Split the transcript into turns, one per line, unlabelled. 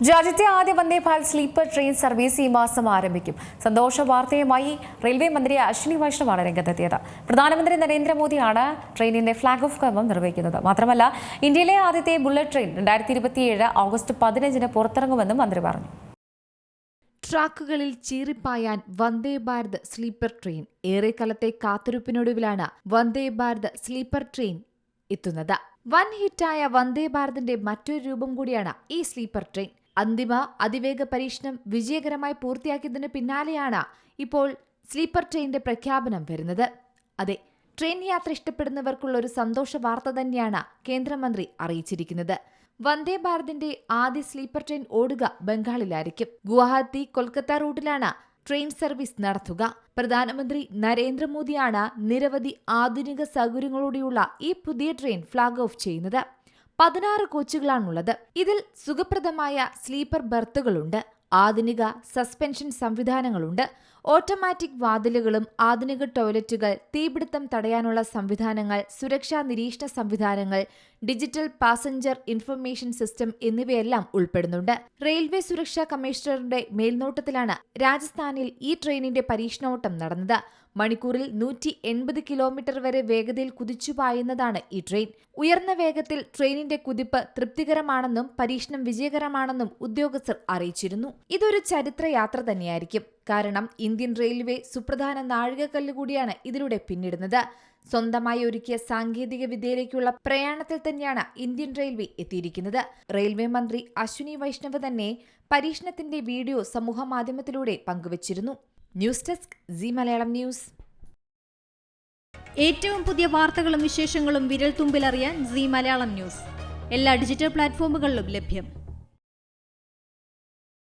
രാജ്യത്തെ ആദ്യ Vande Bharat sleeper train service ഈ മാസം ആരംഭിക്കും. സന്തോഷ വാർത്തയുമായി റെയിൽവേ മന്ത്രി അശ്വിനി വൈഷ്ണവാണ് രംഗത്തെത്തിയത്. പ്രധാനമന്ത്രി നരേന്ദ്രമോദിയാണ് ട്രെയിനിന്റെ ഫ്ളാഗ് ഓഫ് കർമ്മം നിർവഹിക്കുന്നത്. മാത്രമല്ല, ഇന്ത്യയിലെ ആദ്യത്തെ ബുള്ളറ്റ് ട്രെയിൻ 2027 ഓഗസ്റ്റ് 15 പുറത്തിറങ്ങുമെന്നും മന്ത്രി പറഞ്ഞു.
ട്രാക്കുകളിൽ ചീറിപ്പായാൻ Vande Bharat sleeper train. ഏറെക്കാലത്തെ കാത്തിരിപ്പിനൊടുവിലാണ് Vande Bharat sleeper train എത്തുന്നത്. വൻ ഹിറ്റായ വന്ദേ ഭാരതിന്റെ മറ്റൊരു രൂപം കൂടിയാണ് ഈ സ്ലീപ്പർ ട്രെയിൻ. അന്തിമ അതിവേഗ പരീക്ഷണം വിജയകരമായി പൂർത്തിയാക്കിയതിന് പിന്നാലെയാണ് ഇപ്പോൾ സ്ലീപ്പർ ട്രെയിനിന്റെ പ്രഖ്യാപനം വരുന്നത്. അതെ, ട്രെയിൻ യാത്ര ഇഷ്ടപ്പെടുന്നവർക്കുള്ള ഒരു സന്തോഷ വാർത്ത തന്നെയാണ് കേന്ദ്രമന്ത്രി അറിയിച്ചിരിക്കുന്നത്. വന്ദേ ഭാരതിന്റെ ആദ്യ സ്ലീപ്പർ ട്രെയിൻ ഓടുക ബംഗാളിലായിരിക്കും. ഗുവാഹത്തി കൊൽക്കത്ത റൂട്ടിലാണ് ട്രെയിൻ സർവീസ് നടത്തുക. പ്രധാനമന്ത്രി നരേന്ദ്രമോദിയാണ് നിരവധി ആധുനിക സൗകര്യങ്ങളോടെയുള്ള ഈ പുതിയ ട്രെയിൻ ഫ്ളാഗ് ഓഫ് ചെയ്യുന്നത്. 16 കോച്ചുകളാണുള്ളത്. ഇതിൽ സുഖപ്രദമായ സ്ലീപ്പർ ബർത്തുകളുണ്ട്, ആധുനിക സസ്പെൻഷൻ സംവിധാനങ്ങളുണ്ട്, ഓട്ടോമാറ്റിക് വാതിലുകളും ആധുനിക ടോയ്ലറ്റുകൾ, തീപിടുത്തം തടയാനുള്ള സംവിധാനങ്ങൾ, സുരക്ഷാ നിരീക്ഷണ സംവിധാനങ്ങൾ, ഡിജിറ്റൽ പാസഞ്ചർ ഇൻഫർമേഷൻ സിസ്റ്റം എന്നിവയെല്ലാം ഉൾപ്പെടുന്നുണ്ട്. റെയിൽവേ സുരക്ഷാ കമ്മീഷണറുടെ മേൽനോട്ടത്തിലാണ് രാജസ്ഥാനിൽ ഈ ട്രെയിനിന്റെ പരീക്ഷണോട്ടം നടന്നത്. മണിക്കൂറിൽ 180 കിലോമീറ്റർ വരെ വേഗതയിൽ കുതിച്ചുപായുന്നതാണ് ഈ ട്രെയിൻ. ഉയർന്ന വേഗത്തിൽ ട്രെയിനിന്റെ കുതിപ്പ് തൃപ്തികരമാണെന്നും പരീക്ഷണം വിജയകരമാണെന്നും ഉദ്യോഗസ്ഥർ അറിയിച്ചിരുന്നു. ഇതൊരു ചരിത്രയാത്ര തന്നെയായിരിക്കും. കാരണം ഇന്ത്യൻ റെയിൽവേ സുപ്രധാന നാഴികക്കല്ല് കൂടിയാണ് ഇതിലൂടെ പിന്നിടുന്നത്. സ്വന്തമായി ഒരുക്കിയ സാങ്കേതിക വിദ്യയിലേക്കുള്ള പ്രയാണത്തിൽ തന്നെയാണ് ഇന്ത്യൻ റെയിൽവേ എത്തിയിരിക്കുന്നത്. റെയിൽവേ മന്ത്രി അശ്വിനി വൈഷ്ണവ് തന്നെ പരീക്ഷണത്തിന്റെ വീഡിയോ സമൂഹമാധ്യമത്തിലൂടെ പങ്കുവച്ചിരുന്നു. News desk C Malayalam news.
ഏറ്റവും പുതിയ വാർത്തകളും വിശേഷങ്ങളും വിരൽ തുമ്പിലറിയാൻ സി മലയാളം ന്യൂസ് എല്ലാ ഡിജിറ്റൽ പ്ലാറ്റ്ഫോമുകളിലും ലഭ്യം.